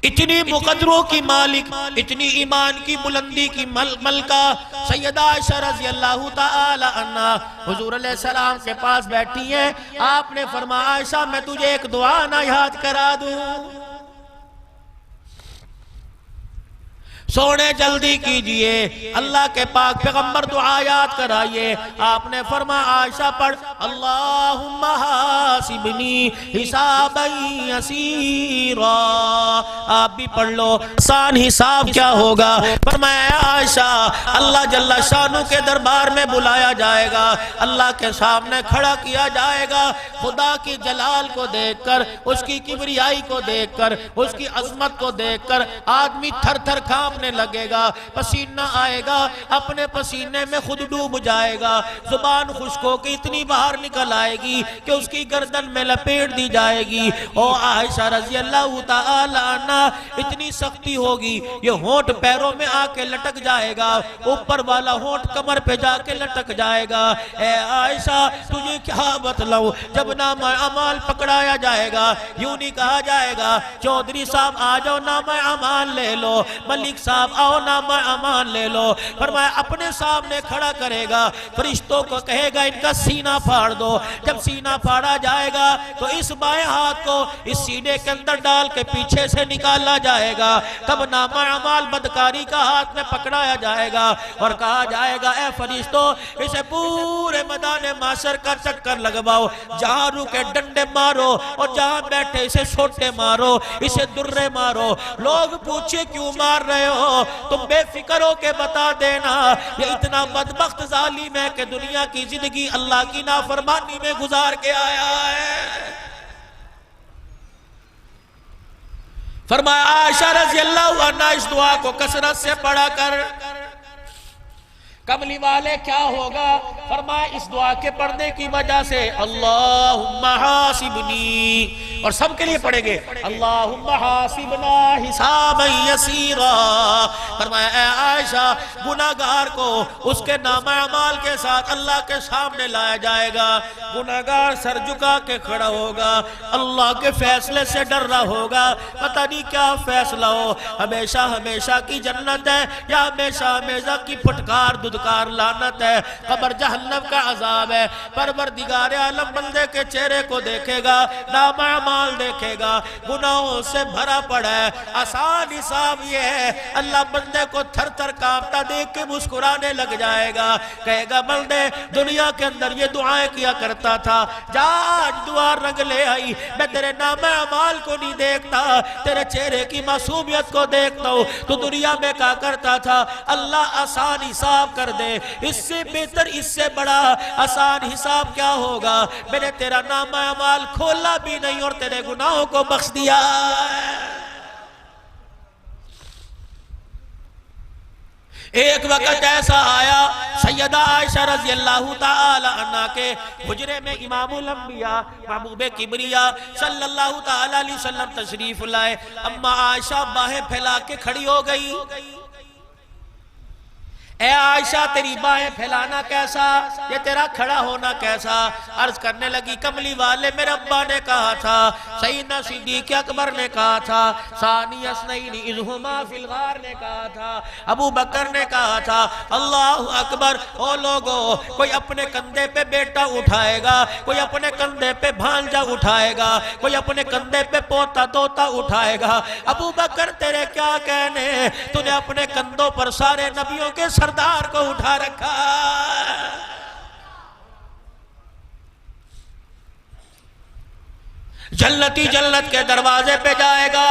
इतनी मुकद्दरों की मालिक, इतनी ईमान की बुलंदी की मलका सैयदा आयशा रज़ी अल्लाह ताला अन्हा हुजूर अलैहिस्सलाम के पास बैठी हैं। आपने फरमाया आयशा मैं तुझे एक दुआ ना याद करा दूं। सोने जल्दी कीजिए, अल्लाह के पाक पैगंबर दुआ याद कराइए। आपने फरमाया आयशा पढ़ अल्लाहुम्मा हासिबनी हिसाबन यसीरा। आप भी पढ़ लो, आसान हिसाब क्या होगा। फरमाया आयशा अल्लाह जल्ला शानू के दरबार में बुलाया जाएगा, अल्लाह के सामने खड़ा किया जाएगा। खुदा की जलाल को देखकर, उसकी किबरियाई को देखकर, उसकी अजमत को देखकर आदमी थर थर कांपने लगेगा, पसीना आएगा, अपने पसीने में खुद डूब जाएगा, जुबान खुश्क होकर इतनी बाहर निकल आएगी कि उसकी गर्दन में लपेट दी जाएगी। ओ आयशा रज़ी अल्लाह ताला अन्हा इतनी सख्ती होगी, ये होंठ पैरों में आके लटक जाएगा, ऊपर वाला होंठ कमर पे जाके लटक जाएगा। ए आयशा तुझे क्या बतलाऊं, जब नामा अमाल पकड़ाया जाएगा यूं नहीं कहा जाएगा चौधरी साहब आ जाओ नामा अमाल ले लो, मलिक साहब आओ नामा अमान ले लो। फरमाया अपने सामने खड़ा करेगा, फरिश्तों को कहेगा इनका सीना फाड़ दो। जब सीना फाड़ा जाएगा तो इस बाएं हाथ को इस सीने के अंदर डाल के पीछे से निकाला जाएगा। तब नामा अमाल बदकारी का हाथ में पकड़ाया जाएगा और कहा जाएगा ए फरिश्तों इसे पूरे मैदान माशर का चक्कर लगवाओ, जहां रुके डंडे मारो और जहां बैठे इसे छोटे मारो, इसे दुर्रे मारो। लोग पूछे क्यों मार रहे हो, तुम बेफिक्र हो के बता देना ये इतना बदबख्त जालिम है कि दुनिया की जिंदगी अल्लाह की नाफरमानी में गुजार के आया है। फरमाया आयशा रज़ी अल्लाह अन्हा इस दुआ को कसरत से पढ़ा कर। कमली वाले क्या होगा, फरमाया इस दुआ के पढ़ने की वजह से अल्लाहुम्मा हासिबनी, और सबके लिए पढ़ेंगे अल्लाहुम्मा हासिबना हिसाबन यसीरा। फरमाया ऐ आयशा गुनाहगार को उसके नामा अमाल के साथ अल्लाह के सामने लाया जाएगा। गुनाहगार सर झुका के खड़ा होगा, अल्लाह के फैसले से डर रहा होगा, पता नहीं क्या फैसला हो, हमेशा हमेशा की जन्नत है या हमेशा हमेशा की फटकार दुदकार लानत है, कब्र जहन्नम का अजाब है। परवरदिगार आलम बंदे के चेहरे को देखेगा, नामा अमाल देखेगा, गुनाहों से भरा पड़ा है। आसान हिसाब ये है, अल्लाह बंदे को थर थर कांपता देख के मुस्कुराने लग जाएगा, कहेगा बंदे दुनिया के अंदर ये दुआएं किया करता था, जा आज दुआ रंग ले आई, मैं तेरे नामा अमाल को नहीं देखता, तेरे चेहरे की मासूमियत को देखता हूँ। तो दुनिया में क्या करता था, अल्लाह आसान हिसाब कर दे, इससे बेहतर इससे बड़ा आसान हिसाब क्या होगा। मैंने तेरा नामा अमाल खोला भी नहीं और तेरे गुनाहों को बख्श दिया। एक वक्त ऐसा आया सैयदा आयशा रज़ी अल्लाह ताला अन्हा के हुजरे में इमामुल अंबिया महबूबे किबरिया सल्लल्लाहु ताला अलैहि वसल्लम तशरीफ लाए। अम्मा आयशा बाहें फैला के खड़ी हो गई। ए आयशा तेरी बाहें फैलाना कैसा, ये तेरा खड़ा होना कैसा। अर्ज करने लगी कमली वाले मेरे अब्बा ने कहा था, सैयदना सिद्दीक़ अकबर ने कहा था, सानी अस्नैनी इज़ हुमा फिल गार ने कहा था, अबू बकर ने कहा था। अल्लाहु अकबर। ओ लोगो कोई अपने कंधे पे बेटा उठाएगा, कोई अपने कंधे पे भांजा उठाएगा, कोई अपने कंधे पे पोता तोता उठाएगा। अबू बकर तेरे क्या कहने, तूने अपने कंधों पर सारे नबियों के सरदार को उठा रखा। जन्नती जन्नत के दरवाजे पे जाएगा,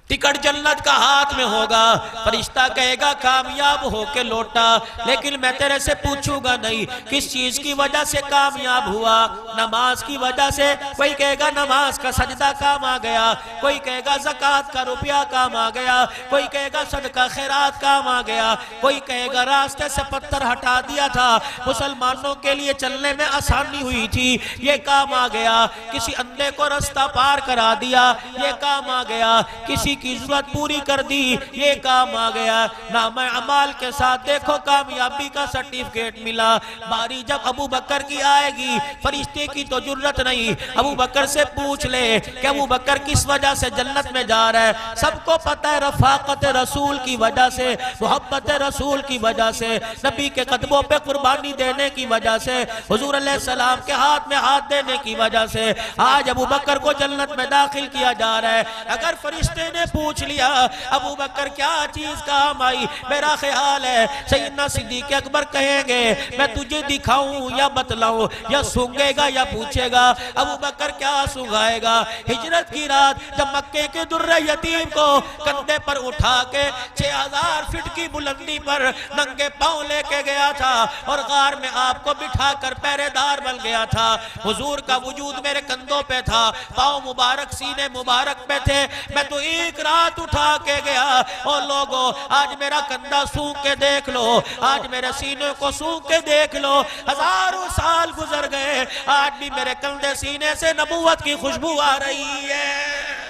टिकट जन्नत का हाथ में होगा, फरिश्ता कहेगा कामयाब होके लौटा, लेकिन मैं तेरे से पूछूंगा नहीं किस चीज की वजह से कामयाब हुआ। नमाज की वजह से, कोई कहेगा नमाज का सजदा काम आ गया, कोई कहेगा ज़कात का रुपया काम आ गया, कोई कहेगा सदका खैरात काम आ गया, कोई कहेगा रास्ते से पत्थर हटा दिया था, मुसलमानों के लिए चलने में आसानी हुई थी, ये काम आ गया। किसी अंधे को रास्ता पार करा दिया, ये काम आ गया। किसी की जरूरत पूरी कर दी, ये काम आ गया। नाम अमाल के साथ देखो कामयाबी का सर्टिफिकेट मिला। बारी जब अबू बकर की आएगी, फरिश्ते की तो जरूरत नहीं, अबू बकर से पूछ ले कि अबू बकर किस वजह से जन्नत में जा रहा है। सबको पता है रफाकत रसूल की वजह से, मोहब्बत रसूल की वजह से, नबी के कदमों पे कुर्बानी देने की वजह से, हुजूर अलैहिस्सलाम के हाथ में हाथ देने की वजह से आज अबू बकर को जन्नत में दाखिल किया जा रहा है। अगर फरिश्ते ने पूछ लिया अबू बकर क्या चीज काम आई, मेरा ख्याल है सैयदना सिद्दीक़ अकबर कहेंगे मैं तुझे दिखाऊं या बतलाऊं, या सूंघेगा या पूछेगा। अबू बकर क्या सूंघाएगा? हिजरत की रात जब मक्के के दुर्रे यतीम को कंधे पर उठा के 6000 फीट की बुलंदी पर नंगे पांव लेके गया था और गार में आपको बिठा कर पहरेदार बन गया था। हुजूर का वजूद मेरे कंधों पे था, पांव मुबारक सीने मुबारक पे थे। मैं तो एक रात उठा के गया और लोगों आज मेरा कंधा सूंघ के देख लो, आज मेरे सीने को सूंघ के देख लो। हजारों साल गुजर गए, आज भी मेरे कंधे सीने से नबूवत की खुशबू आ रही है।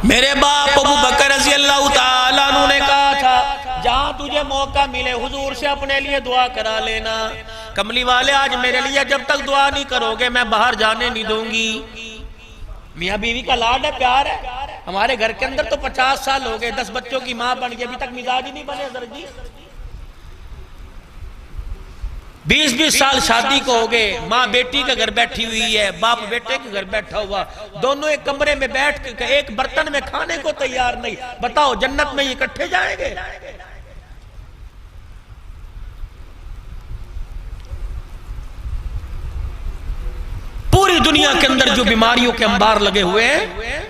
मेरे बाप अबू बकर रज़ी अल्लाह ताला अन्हु ने कहा था जहां तुझे मौका मिले हुजूर से अपने लिए दुआ करा लेना। कमली वाले आज मेरे लिए जब तक दुआ नहीं करोगे मैं बाहर जाने नहीं दूंगी। मियाँ बीवी का लाड है, प्यार है। हमारे घर के अंदर तो 50 साल हो गए, 10 बच्चों की माँ बन गई, अभी तक मिजाज ही नहीं बने सर जी। 20-20 साल शादी को हो गए, माँ बेटी के घर बैठी हुई है, बाप बेटे के घर बैठा हुआ, दोनों एक कमरे में बैठ के एक बर्तन में खाने को तैयार नहीं। बताओ जन्नत में ये इकट्ठे जाएंगे? पूरी दुनिया के अंदर जो बीमारियों के अंबार लगे हुए हैं,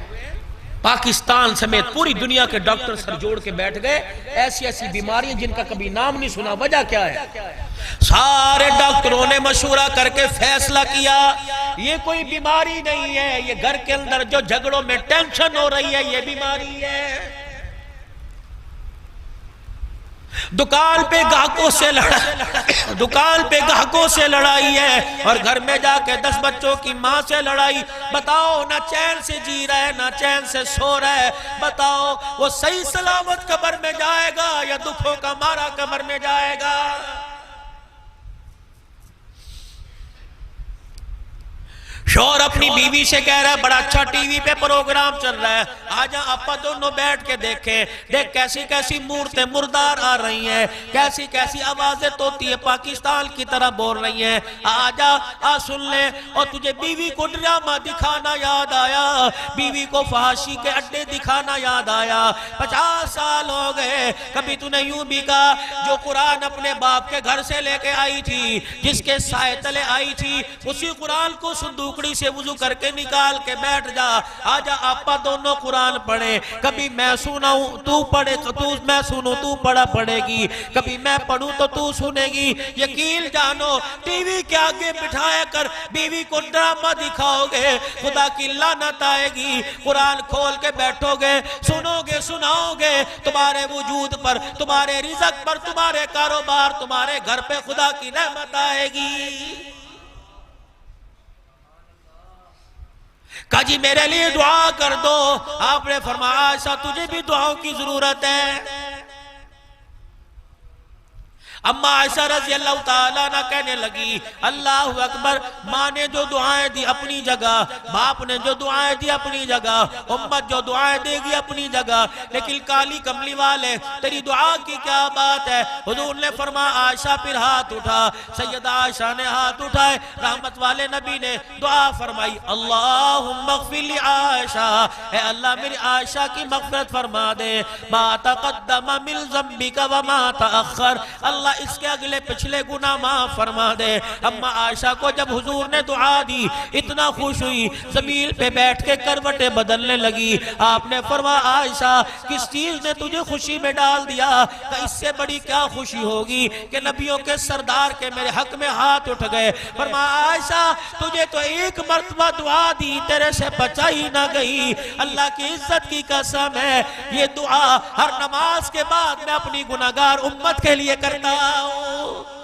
पाकिस्तान समेत पूरी दुनिया के डॉक्टर सर जोड़ के बैठ गए। ऐसी ऐसी बीमारियां जिनका कभी नाम नहीं सुना, वजह क्या है? सारे डॉक्टरों ने मशवरा करके फैसला किया ये कोई बीमारी नहीं है, ये घर के अंदर जो झगड़ों में टेंशन हो रही है ये बीमारी है। दुकान पे ग्राहकों से लड़ाई है और घर में जाके 10 बच्चों की माँ से लड़ाई। बताओ ना चैन से जी रहा है ना चैन से सो रहा है। बताओ वो सही सलामत कब्र में जाएगा या दुखों का मारा कब्र में जाएगा? शोर अपनी बीवी से कह रहा है बड़ा अच्छा टीवी पे प्रोग्राम चल रहा है, आजा आपा दोनों बैठ के देखें। देख कैसी कैसी मूर्तें मुर्दार आ रही हैं, कैसी कैसी आवाजें तोती है पाकिस्तान की तरह बोल रही हैं। आजा आ सुन ले। और तुझे बीवी को ड्रामा दिखाना याद आया, बीवी को फहाशी के अड्डे दिखाना याद आया। 50 साल हो गए, कभी तूने यूं भी कहा जो कुरान अपने बाप के घर से लेके आई थी, जिसके साए तले आई थी, उसी कुरान को संदूक से वुजू करके निकाल के बैठ जा। आजा आपा दोनों कुरान पढ़े। कभी मैं सुनाऊं तू पढ़े, तू मैं सुनूं तू पढ़ा पढ़ेगी, कभी मैं पढ़ूं तो तू सुनेगी। यकीन जानो टीवी के आगे बिठाया कर बीवी को ड्रामा दिखाओगे, खुदा की लानत आएगी। कुरान खोल के बैठोगे, सुनोगे सुनाओगे, तुम्हारे वजूद पर, तुम्हारे रिज़्क़ पर, तुम्हारे कारोबार, तुम्हारे घर पे खुदा की रहमत आएगी। काजी मेरे लिए दुआ कर दो। आपने फरमाया आयशा तुझे भी दुआओं की जरूरत है। अम्मा आयशा रज़ी अल्लाह ताला अन्हा कहने लगी अल्लाहु अकबर, माँ ने जो दुआएं दी अपनी जगह, बाप ने जो दुआएं दी अपनी जगह, उम्मत जो दुआएं देगी अपनी जगह, लेकिन काली कमली वाले तेरी दुआ की क्या बात है? हुजूर ने फरमाया आयशा फिर हाथ उठा। सैयदा आयशा ने हाथ उठाए, रहमत वाले नबी ने दुआ फरमाई अल्लाहुम्मा अग़फ़िर ली आयशा, ए अल्लाह मेरी आयशा की मग़फ़िरत फरमा दे। मा तक़द्दम मिन ज़ंबिका व मा तअख़्ख़र, अल्लाह अल्लाह इसके अगले पिछले गुनाह माफ फरमा दे। अम्मा आयशा को जब हुजूर ने दुआ दी इतना खुश हुई, जमीन पे बैठ के करवटें बदलने लगी। आपने फरमाया आयशा किस चीज ने तुझे खुशी में डाल दिया? कि इससे बड़ी क्या खुशी होगी कि नबियों के सरदार के मेरे हक में हाथ उठ गए। फरमाया आयशा तुझे तो एक मर्तबा दुआ दी, तेरे से बचाई ना गई। अल्लाह की इज्जत की कसम है, ये दुआ हर नमाज के बाद मैं अपनी गुनाहगार उम्मत के लिए करता हूँ।